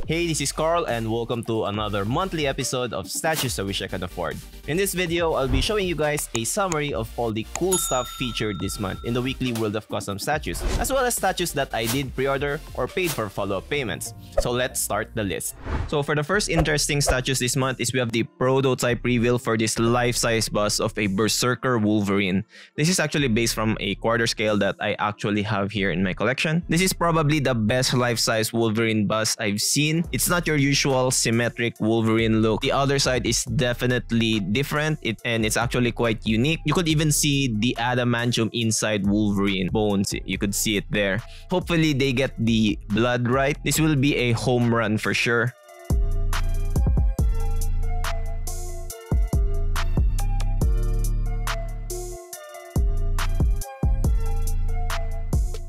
Hey, this is Carl and welcome to another monthly episode of Statues I Wish I Could Afford. In this video, I'll be showing you guys a summary of all the cool stuff featured this month in the weekly World of Custom Statues, as well as statues that I did pre-order or paid for follow-up payments. So let's start the list. So for the first interesting statues this month is we have the prototype reveal for this life-size bust of a Berserker Wolverine. This is actually based from a quarter scale that I actually have here in my collection. This is probably the best life-size Wolverine bust I've seen. It's not your usual symmetric Wolverine look. The other side is definitely different and it's actually quite unique. You could even see the adamantium inside Wolverine bones. You could see it there. Hopefully they get the blood right. This will be a home run for sure.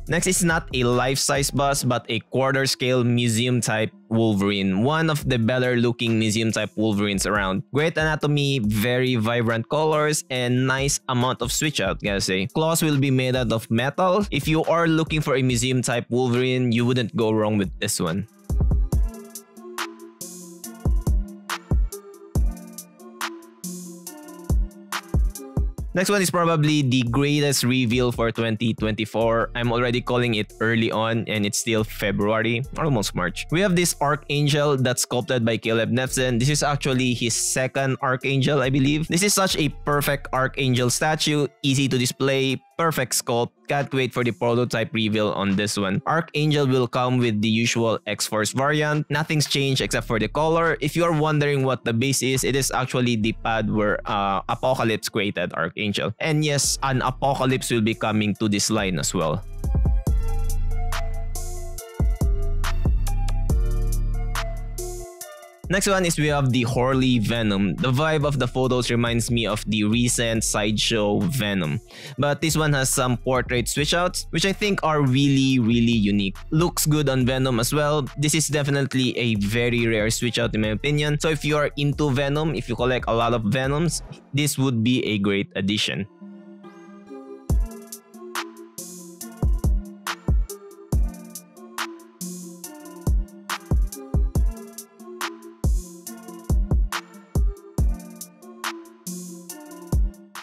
Next is not a life-size bust but a quarter-scale museum-type Wolverine. One of the better-looking museum-type Wolverines around. Great anatomy, very vibrant colors, and nice amount of switch-out, gotta say. Claws will be made out of metal. If you are looking for a museum-type Wolverine, you wouldn't go wrong with this one. Next one is probably the greatest reveal for 2024. I'm already calling it early on and it's still February, almost March. We have this Archangel that's sculpted by Caleb Nefzen. This is actually his second Archangel, I believe. This is such a perfect Archangel statue, easy to display, perfect sculpt. Can't wait for the prototype reveal on this one. Archangel will come with the usual X-Force variant. Nothing's changed except for the color. If you are wondering what the base is, it is actually the pad where Apocalypse created Archangel. And yes, an Apocalypse will be coming to this line as well. Next one is we have the Horley Venom. The vibe of the photos reminds me of the recent Sideshow Venom. But this one has some portrait switch-outs, which I think are really unique. Looks good on Venom as well. This is definitely a very rare switch-out in my opinion. So if you are into Venom, if you collect a lot of Venoms, this would be a great addition.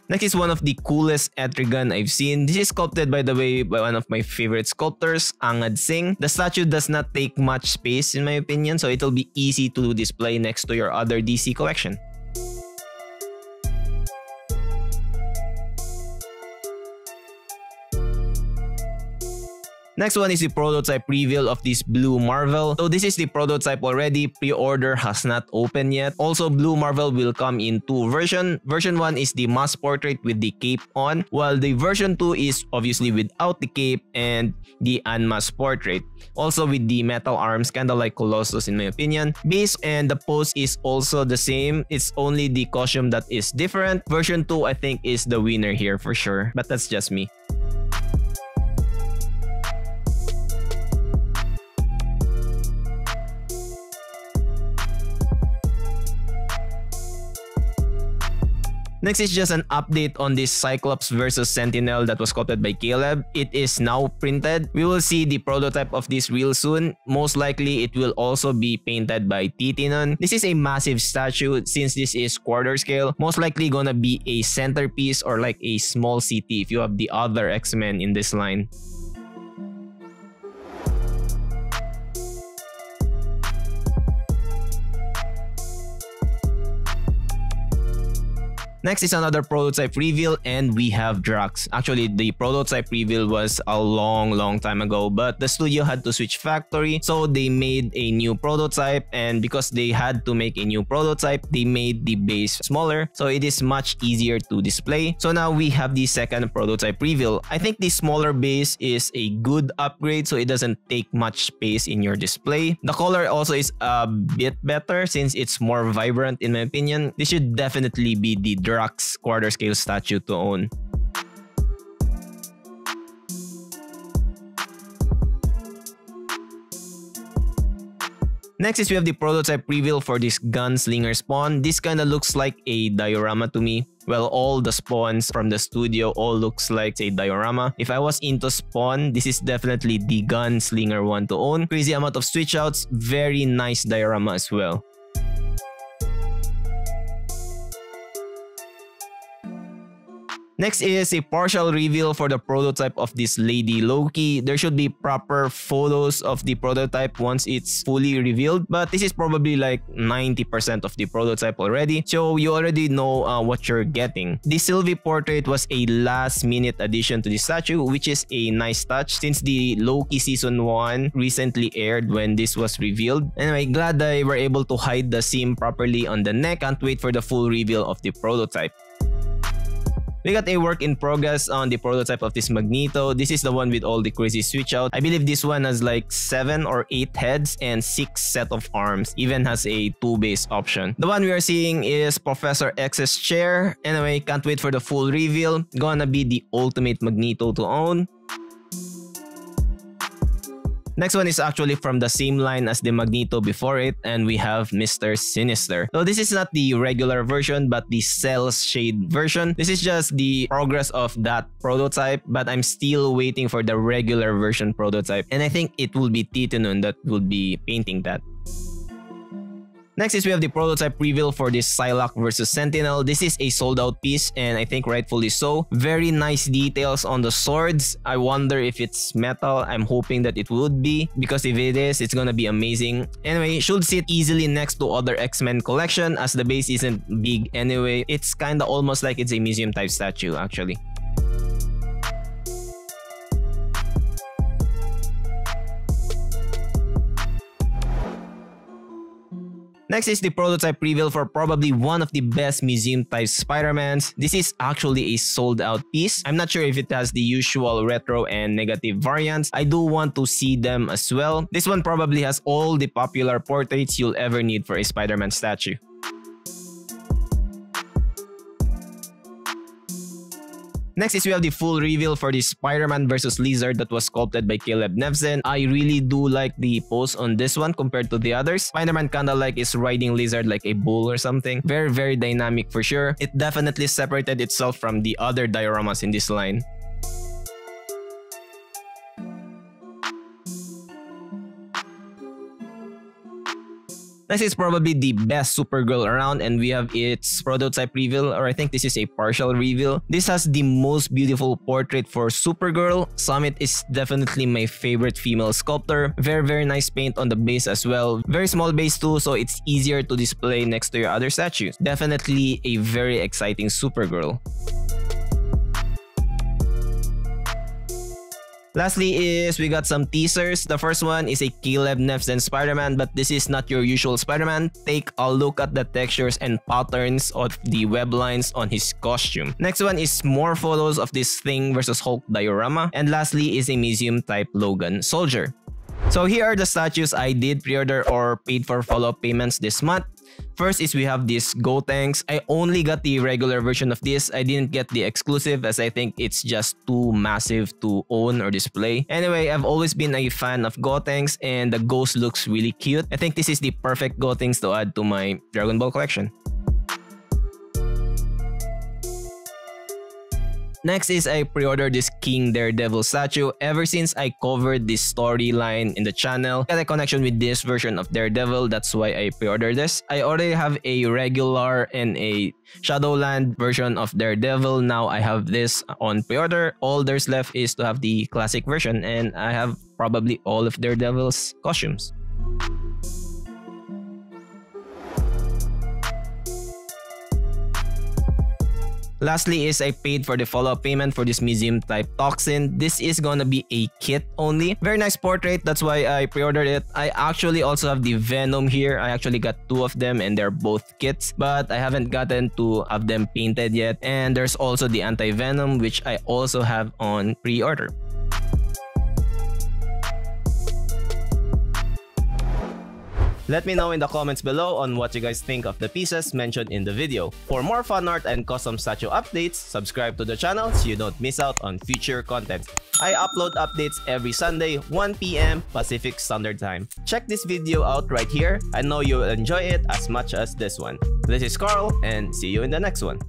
Next is one of the coolest Etrigan I've seen. This is sculpted, by the way, by one of my favorite sculptors, Angad Singh. The statue does not take much space in my opinion, so it'll be easy to display next to your other DC collection. Next one is the prototype reveal of this Blue Marvel. So this is the prototype already. Pre-order has not opened yet. Also, Blue Marvel will come in two versions. Version 1 is the mass portrait with the cape on, while the version 2 is obviously without the cape and the unmasked portrait. Also with the metal arms, kinda like Colossus in my opinion. Base and the pose is also the same. It's only the costume that is different. Version 2 I think is the winner here for sure, but that's just me. Next is just an update on this Cyclops versus Sentinel that was sculpted by Caleb. It is now printed. We will see the prototype of this real soon. Most likely, it will also be painted by Titinon. This is a massive statue since this is quarter scale. Most likely gonna be a centerpiece or like a small CT if you have the other X-Men in this line. Next is another prototype reveal and we have Drax. Actually, the prototype reveal was a long time ago, but the studio had to switch factory, so they made a new prototype, and because they had to make a new prototype, they made the base smaller, so it is much easier to display. So now we have the second prototype reveal. I think the smaller base is a good upgrade, so it doesn't take much space in your display. The color also is a bit better since it's more vibrant in my opinion. This should definitely be the Drax quarter scale statue to own. Next is we have the prototype reveal for this Gunslinger Spawn. This kinda looks like a diorama to me. Well, all the spawns from the studio all looks like a diorama. If I was into Spawn, this is definitely the Gunslinger one to own. Crazy amount of switch outs, very nice diorama as well. Next is a partial reveal for the prototype of this Lady Loki. There should be proper photos of the prototype once it's fully revealed, but this is probably like 90% of the prototype already, so you already know what you're getting. The Sylvie portrait was a last-minute addition to the statue, which is a nice touch since the Loki Season 1 recently aired when this was revealed. Anyway, glad they were able to hide the seam properly on the neck. Can't wait for the full reveal of the prototype. We got a work in progress on the prototype of this Magneto. This is the one with all the crazy switch out. I believe this one has like 7 or 8 heads and 6 set of arms. Even has a 2 base option. The one we are seeing is Professor X's chair. Anyway, can't wait for the full reveal. Gonna be the ultimate Magneto to own. Next one is actually from the same line as the Magneto before it, and we have Mr. Sinister. So this is not the regular version but the Cell Shade version. This is just the progress of that prototype, but I'm still waiting for the regular version prototype, and I think it will be Titanun that will be painting that. Next is we have the prototype reveal for this Psylocke versus Sentinel. This is a sold out piece and I think rightfully so. Very nice details on the swords. I wonder if it's metal. I'm hoping that it would be, because if it is, it's gonna be amazing. Anyway, should sit easily next to other X-Men collection as the base isn't big anyway. It's kinda almost like it's a museum type statue actually. Next is the prototype reveal for probably one of the best museum type Spider-Mans. This is actually a sold out piece. I'm not sure if it has the usual retro and negative variants. I do want to see them as well. This one probably has all the popular portraits you'll ever need for a Spider-Man statue. Next is we have the full reveal for the Spider-Man vs. Lizard that was sculpted by Caleb Nevzen. I really do like the pose on this one compared to the others. Spider-Man kinda like is riding Lizard like a bull or something. Very dynamic for sure. It definitely separated itself from the other dioramas in this line. Next is probably the best Supergirl around, and we have its prototype reveal, or I think this is a partial reveal. This has the most beautiful portrait for Supergirl. Summit is definitely my favorite female sculptor. Very nice paint on the base as well. Very small base too, so it's easier to display next to your other statues. Definitely a very exciting Supergirl. Lastly is we got some teasers. The first one is a Caleb Nevzen Spider-Man, but this is not your usual Spider-Man. Take a look at the textures and patterns of the web lines on his costume. Next one is more photos of this Thing versus Hulk diorama. And lastly is a museum type Logan soldier. So here are the statues I did pre-order or paid for follow-up payments this month. First is we have this Gotenks. I only got the regular version of this. I didn't get the exclusive as I think it's just too massive to own or display. Anyway, I've always been a fan of Gotenks and the ghost looks really cute. I think this is the perfect Gotenks to add to my Dragon Ball collection. Next is I pre-ordered this King Daredevil statue. Ever since I covered this storyline in the channel, I got a connection with this version of Daredevil. That's why I pre-ordered this. I already have a regular and a Shadowland version of Daredevil. Now I have this on pre-order. All there's left is to have the classic version, and I have probably all of Daredevil's costumes. Lastly is I paid for the follow-up payment for this museum type Toxin. This is gonna be a kit only. Very nice portrait, that's why I pre-ordered it. I actually also have the Venom here. I actually got 2 of them and they're both kits, but I haven't gotten to have them painted yet. And there's also the anti-Venom, which I also have on pre-order. Let me know in the comments below on what you guys think of the pieces mentioned in the video. For more fan art and custom statue updates, subscribe to the channel so you don't miss out on future content. I upload updates every Sunday, 1 PM Pacific Standard Time. Check this video out right here. I know you'll enjoy it as much as this one. This is Carl, and see you in the next one.